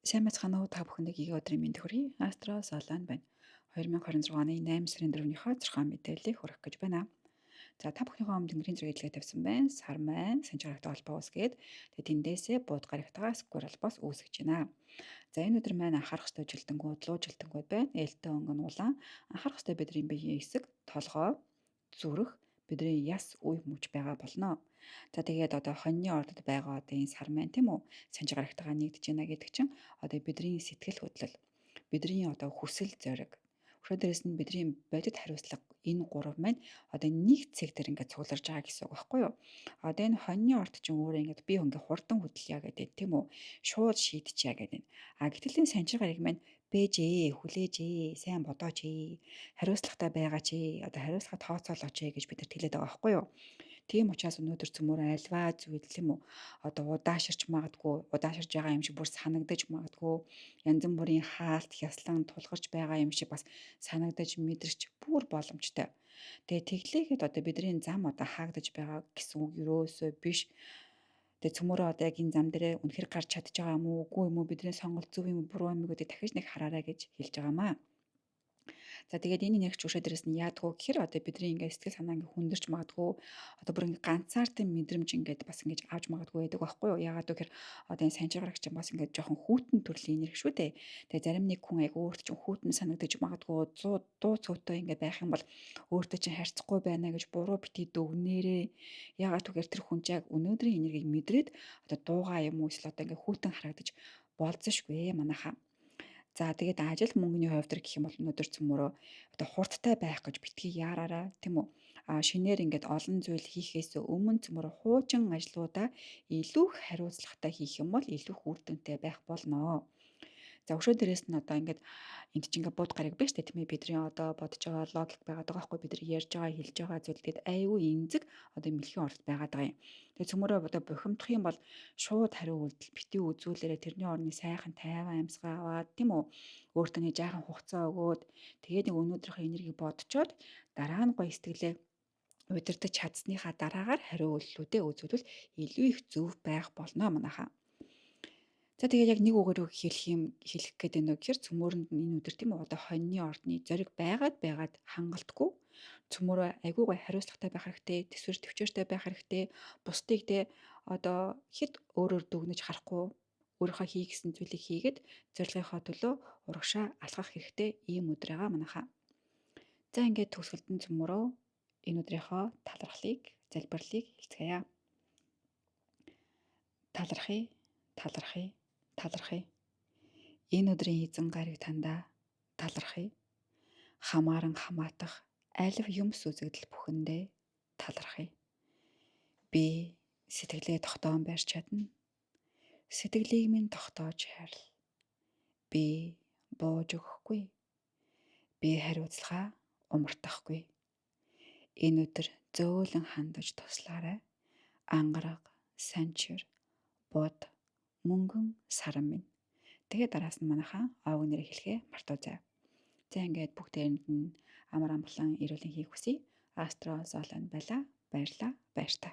Сайн байцгаана уу та бүхэнд ийг өдрийн мэнд хүргэе. Астро Солон байна. 2026 оны 8 сарын 4-ийнхөө 6 мэдээллийг хүргэх гэж байна. За та бүхнийхөө өмнө Тэнгэрийн зэрэг хэлгээ тавьсан байна. Сар маань Санчиг гарагтай холбоо үүсгээд тэгээ тэндээсээ бууд гарагтайгаа сквер холбоос үүсгэж байна. За энэ өдөр маань анхаарах ёстой жилдэнгүүд, луу жилдэнгүүд байна. Ээлтэй өнгөн улаан анхаарах ёстой бидний биеийн хэсэг, толгой, зүрх, бидний яс үе мөч байгаа болно. За тэгээд одоо хоньны ордод байгаа одоо энэ сар маань тийм үү? Санчиг гарагтайгаа нэгдэж байна гэдэг чинь одоо бидний сэтгэл хөдлөл, бидний одоо хүсэл зориг. Дээрээс нь бидний бодит хариуцлага энэ гурав маань одоо нэг цэг дээр ингээд цугларж байгаа гэсэн үг байхгүй юу? Одоо энэ хоньны орд чинь өөрөө ингээд би ингээ хурдан хөдлөе гэдэг тийм үү? Шууд шийдчихье гэдэг. Гэтэл энэ санчир гараг маань бэжээ, хүлээжээ, сайн бодооч ээ, хариуцлагатай байгаач ээ, одоо хариуцлага тооцоолооч ээ гэж бид нар хэлээд байгаа байхгүй юу? Тийм учраас өнөөдөр цөмөр альва зүйл юм уу? Одоо удааширч магадгүй, удааширж байгаа юм шиг бүр санагдаж магадгүй. Янз бүрийн хаалт, хяслан тулгарч байгаа юм шиг бас санагдаж мэдрэж бүр боломжтой. Тэгээ тэглээгээд одоо бидний зам одоо хаагдаж байгаа гэсэн үг юусоо биш. Тэгээ цөмөрөө одоо яг энэ зам дээрээ үнэхэр гарч чадж байгаа юм уу, үгүй юм уу, бидний сонголт зөв юм уу, буруу юм уу гэдэг дахиж нэг хараарай гэж хэлж байгаамаа. За тэгээд энэ нэрч өшөө дээрээс нь яадгүй гэхээр одоо бидний ингээд сэтгэл санаа ингээд хүндэрч магадгүй одоо бүр ингээд ганцаардын мэдрэмж ингээд бас ингээд авч магадгүй байдаг байхгүй юу? Яагаад гэхээр одоо энэ санчаагарагч чинь бас ингээд жоохон хүүтэн төрлийн нэр шүү дээ. Тэгээ зарим нэг хүн айгу өөрт чинь хүүтэн санагдаж магадгүй 100 дуу цөөтэй ингээд байх юм бол өөртөө чинь харьцахгүй байна гэж буруу бити дүгнээрээ яагаад гэхээр тэр хүн чинь яг өнөөдрийн энергийг мэдрээд одоо дуугаа юм уу эсвэл одоо ингээд хүүтэн харагдаж болзошгүй манайхаа. За тэгээд ажил мөнгөний хувьд гэх юм бол өнөөдөр цөмөрөө одоо хурдтай байх гэж битгий яараараа тийм үү? Шинээр ингээд олон зүйл хийхээс өмнө цөмөрөө хуучин ажлуудаа илүү их хариуцлагатай хийх юм бол илүү үр дүнтэй байх болно. За өшөө дээрээс нь одоо ингээд энд чинь ингээд бууд гараг биш тийм ээ бидний одоо бодож байгаа логик байгаад байгаа байхгүй бид нар ярьж байгаа хэлж байгаа зүйл тэгээд айгүй эмзэг одоо мэлхийн орд байгаад байгаа юм. Тэгээд цөмөрөө одоо бухимдах юм бол шууд хариу үйлдэл бити үзүүлээрэ тэрний орны сайхан тайван амьсгаа аваад тийм үү өөртөө нэг жаахан хугацаа өгөөд тэгээд нэг өнөөдрийнхөө энергийг бодцоод дараа нь гоё сэтгэлээ удирдах чадсныхаа дараагаар хариу үйлдэлүүдээ үзүүлвэл илүү их зөв байх болно манайхаа. За тэгээд яг нэг үгээр хэлэх гээд байна уу гэхээр цөмөөрөнд нь энэ өдөр тийм үү одоо хоньны ордны зориг байгаад хангалтгүй цөмөөрөө айгүй гой хариуцлагатай байх хэрэгтэй, төсвөр төвчээртэй байх хэрэгтэй, бусдыг те одоо хэд өөрөөр дүгнэж харахгүй өөрийнхөө хий гэсэн зүйлийг хийгээд зорилгынхоо төлөө урагшаа алхах хэрэгтэй ийм өдөр байгаа манайхаа. За ингээд төгсгөлтөн цөмөөрөө энэ өдрийнхөө талархлыг, залбирлыг хэлцгээе. Талархъя, талархъя, талархъя. Энэ өдрийн эзэн гариг тандаа талархъя. Хамааран хамаатах алив юмс үзэгдэл бүхэндээ талархъя. Би сэтгэлээ тогтоон барьж чадна. Сэтгэлийг минь тогтоож хайрл. Би бууж өгөхгүй. Би хариуцлага умартахгүй. Энэ өдөр зөөлөн хандаж туслаарай. Ангараг, санчир, бод, мөнгөн саран минь. Тэгээд дараас нь манайхаа аав нэрийг хэлэхээ мартаоцай. За ингээд бүгдээрэнд нь амар амгалан эрүүлийн хийх хүсье. Астро Солон байла. Баярлаа. Баяртай.